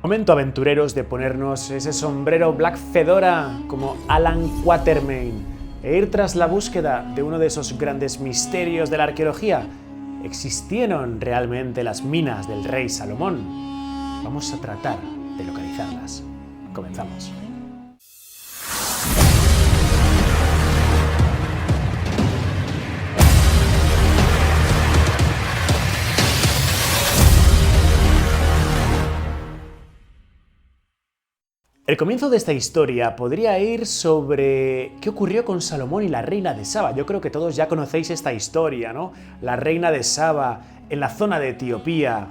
Momento, aventureros, de ponernos ese sombrero Black Fedora como Alan Quatermain e ir tras la búsqueda de uno de esos grandes misterios de la arqueología. ¿Existieron realmente las minas del rey Salomón? Vamos a tratar de localizarlas. Comenzamos. El comienzo de esta historia podría ir sobre qué ocurrió con Salomón y la reina de Saba. Yo creo que todos ya conocéis esta historia, ¿no? La reina de Saba en la zona de Etiopía,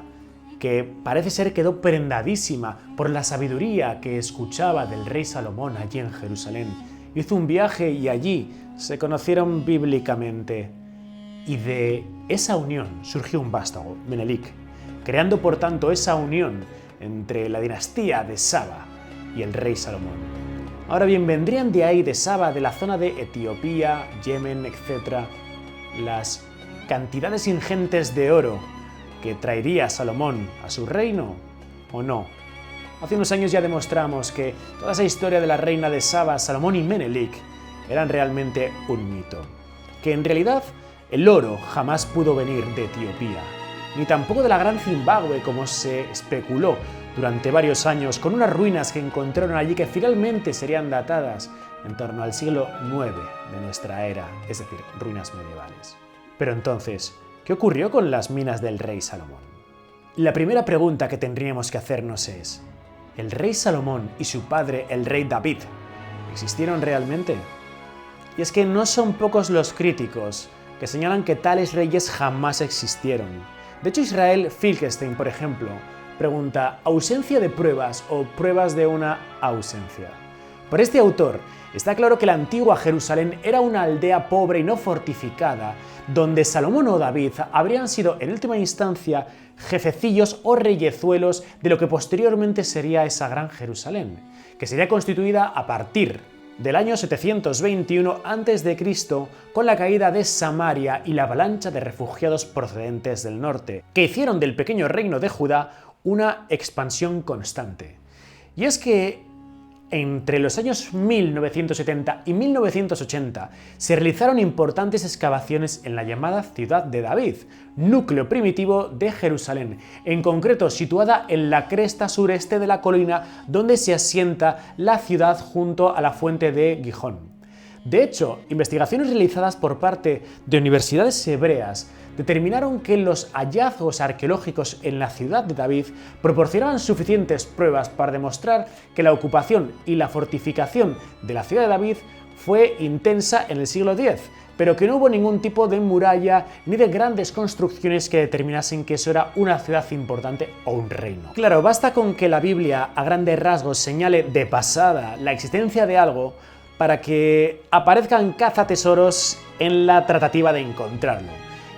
que parece ser quedó prendadísima por la sabiduría que escuchaba del rey Salomón allí en Jerusalén. Hizo un viaje y allí se conocieron bíblicamente. Y de esa unión surgió un vástago, Menelik, creando por tanto esa unión entre la dinastía de Saba y el rey Salomón. Ahora bien, vendrían de ahí, de Saba, de la zona de Etiopía, Yemen, etc., las cantidades ingentes de oro que traería Salomón a su reino, ¿o no? Hace unos años ya demostramos que toda esa historia de la reina de Saba, Salomón y Menelik, eran realmente un mito. Que en realidad el oro jamás pudo venir de Etiopía, ni tampoco de la gran Zimbabue como se especuló durante varios años, con unas ruinas que encontraron allí que finalmente serían datadas en torno al siglo IX de nuestra era, es decir, ruinas medievales. Pero entonces, ¿qué ocurrió con las minas del rey Salomón? La primera pregunta que tendríamos que hacernos es, ¿el rey Salomón y su padre, el rey David, existieron realmente? Y es que no son pocos los críticos que señalan que tales reyes jamás existieron. De hecho, Israel Finkelstein, por ejemplo, pregunta, ¿ausencia de pruebas o pruebas de una ausencia? Por este autor, está claro que la antigua Jerusalén era una aldea pobre y no fortificada, donde Salomón o David habrían sido en última instancia jefecillos o reyezuelos de lo que posteriormente sería esa gran Jerusalén, que sería constituida a partir del año 721 a.C. con la caída de Samaria y la avalancha de refugiados procedentes del norte, que hicieron del pequeño reino de Judá una expansión constante. Y es que entre los años 1970 y 1980 se realizaron importantes excavaciones en la llamada Ciudad de David, núcleo primitivo de Jerusalén, en concreto situada en la cresta sureste de la colina donde se asienta la ciudad junto a la fuente de Gijón. De hecho, investigaciones realizadas por parte de universidades hebreas determinaron que los hallazgos arqueológicos en la ciudad de David proporcionaban suficientes pruebas para demostrar que la ocupación y la fortificación de la ciudad de David fue intensa en el siglo X, pero que no hubo ningún tipo de muralla ni de grandes construcciones que determinasen que eso era una ciudad importante o un reino. Claro, basta con que la Biblia a grandes rasgos señale de pasada la existencia de algo para que aparezcan cazatesoros en la tratativa de encontrarlo.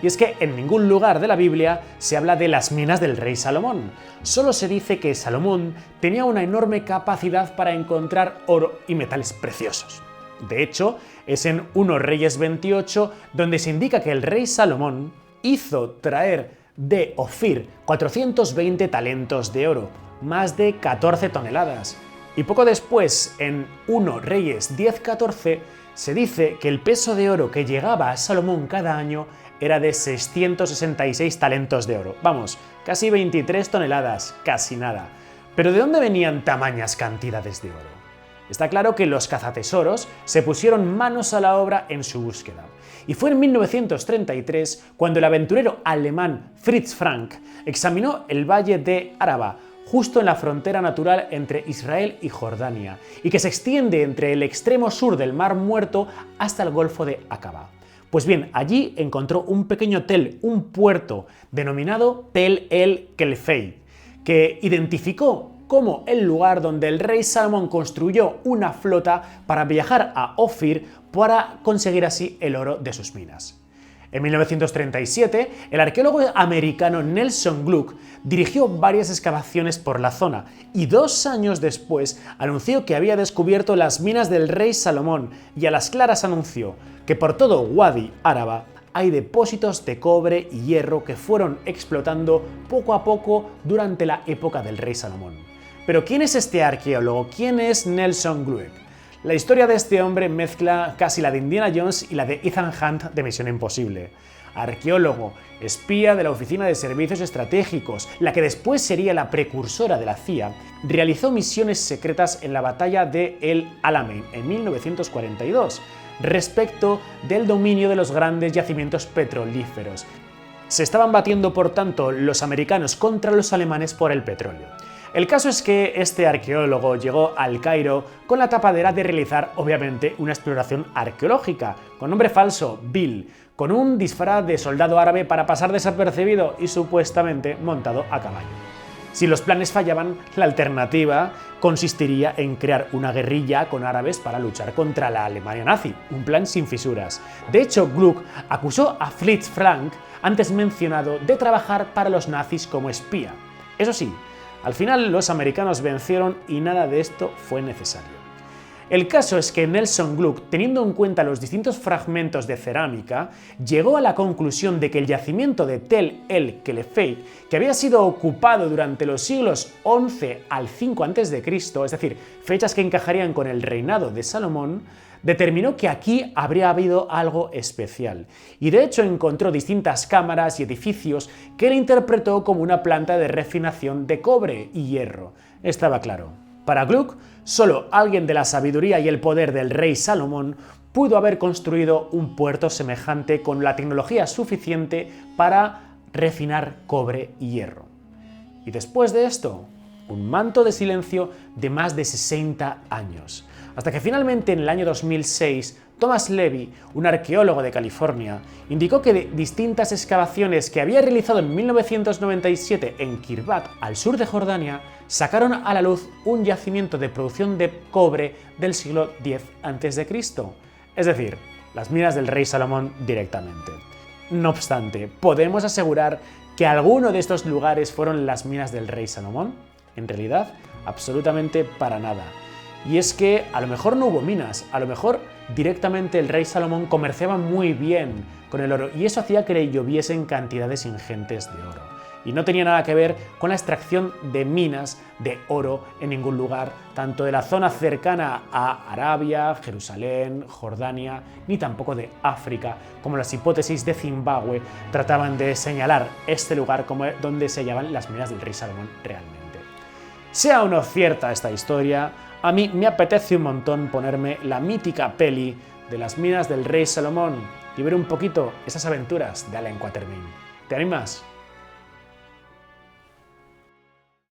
Y es que en ningún lugar de la Biblia se habla de las minas del rey Salomón. Solo se dice que Salomón tenía una enorme capacidad para encontrar oro y metales preciosos. De hecho, es en 1 Reyes 28 donde se indica que el rey Salomón hizo traer de Ofir 420 talentos de oro, más de 14 toneladas. Y poco después, en 1 Reyes 10-14, se dice que el peso de oro que llegaba a Salomón cada año era de 666 talentos de oro. Vamos, casi 23 toneladas, casi nada. Pero ¿de dónde venían tamañas cantidades de oro? Está claro que los cazatesoros se pusieron manos a la obra en su búsqueda. Y fue en 1933 cuando el aventurero alemán Fritz Frank examinó el valle de Araba, justo en la frontera natural entre Israel y Jordania, y que se extiende entre el extremo sur del Mar Muerto hasta el Golfo de Aqaba. Pues bien, allí encontró un pequeño hotel, un puerto, denominado Tel el Kelfei, que identificó como el lugar donde el rey Salomón construyó una flota para viajar a Ofir para conseguir así el oro de sus minas. En 1937, el arqueólogo americano Nelson Gluck dirigió varias excavaciones por la zona y 2 años después anunció que había descubierto las minas del rey Salomón y a las claras anunció que por todo Wadi Araba hay depósitos de cobre y hierro que fueron explotando poco a poco durante la época del rey Salomón. Pero ¿quién es este arqueólogo? ¿Quién es Nelson Glueck? La historia de este hombre mezcla casi la de Indiana Jones y la de Ethan Hunt de Misión Imposible. Arqueólogo, espía de la Oficina de Servicios Estratégicos, la que después sería la precursora de la CIA, realizó misiones secretas en la batalla de El Alamein en 1942, respecto del dominio de los grandes yacimientos petrolíferos. Se estaban batiendo, por tanto, los americanos contra los alemanes por el petróleo. El caso es que este arqueólogo llegó al Cairo con la tapadera de realizar, obviamente, una exploración arqueológica, con nombre falso, Bill, con un disfraz de soldado árabe para pasar desapercibido y supuestamente montado a caballo. Si los planes fallaban, la alternativa consistiría en crear una guerrilla con árabes para luchar contra la Alemania nazi, un plan sin fisuras. De hecho, Glueck acusó a Fritz Frank, antes mencionado, de trabajar para los nazis como espía. Eso sí, al final los americanos vencieron y nada de esto fue necesario. El caso es que Nelson Glueck, teniendo en cuenta los distintos fragmentos de cerámica, llegó a la conclusión de que el yacimiento de Tel el-Khelefeit, que había sido ocupado durante los siglos XI al V a.C., es decir, fechas que encajarían con el reinado de Salomón, determinó que aquí habría habido algo especial, y de hecho encontró distintas cámaras y edificios que él interpretó como una planta de refinación de cobre y hierro. Estaba claro. Para Glueck, solo alguien de la sabiduría y el poder del rey Salomón pudo haber construido un puerto semejante con la tecnología suficiente para refinar cobre y hierro. Y después de esto, un manto de silencio de más de 60 años. Hasta que finalmente en el año 2006, Thomas Levy, un arqueólogo de California, indicó que de distintas excavaciones que había realizado en 1997 en Kirbat, al sur de Jordania, sacaron a la luz un yacimiento de producción de cobre del siglo X a.C., es decir, las minas del rey Salomón directamente. No obstante, ¿podemos asegurar que alguno de estos lugares fueron las minas del rey Salomón? En realidad, absolutamente para nada. Y es que a lo mejor no hubo minas, a lo mejor directamente el rey Salomón comerciaba muy bien con el oro y eso hacía que le lloviesen cantidades ingentes de oro. Y no tenía nada que ver con la extracción de minas de oro en ningún lugar, tanto de la zona cercana a Arabia, Jerusalén, Jordania, ni tampoco de África, como las hipótesis de Zimbabue trataban de señalar este lugar como donde se hallaban las minas del rey Salomón realmente. Sea o no cierta esta historia, a mí me apetece un montón ponerme la mítica peli de las minas del rey Salomón y ver un poquito esas aventuras de Allen Quatermain. ¿Te animas?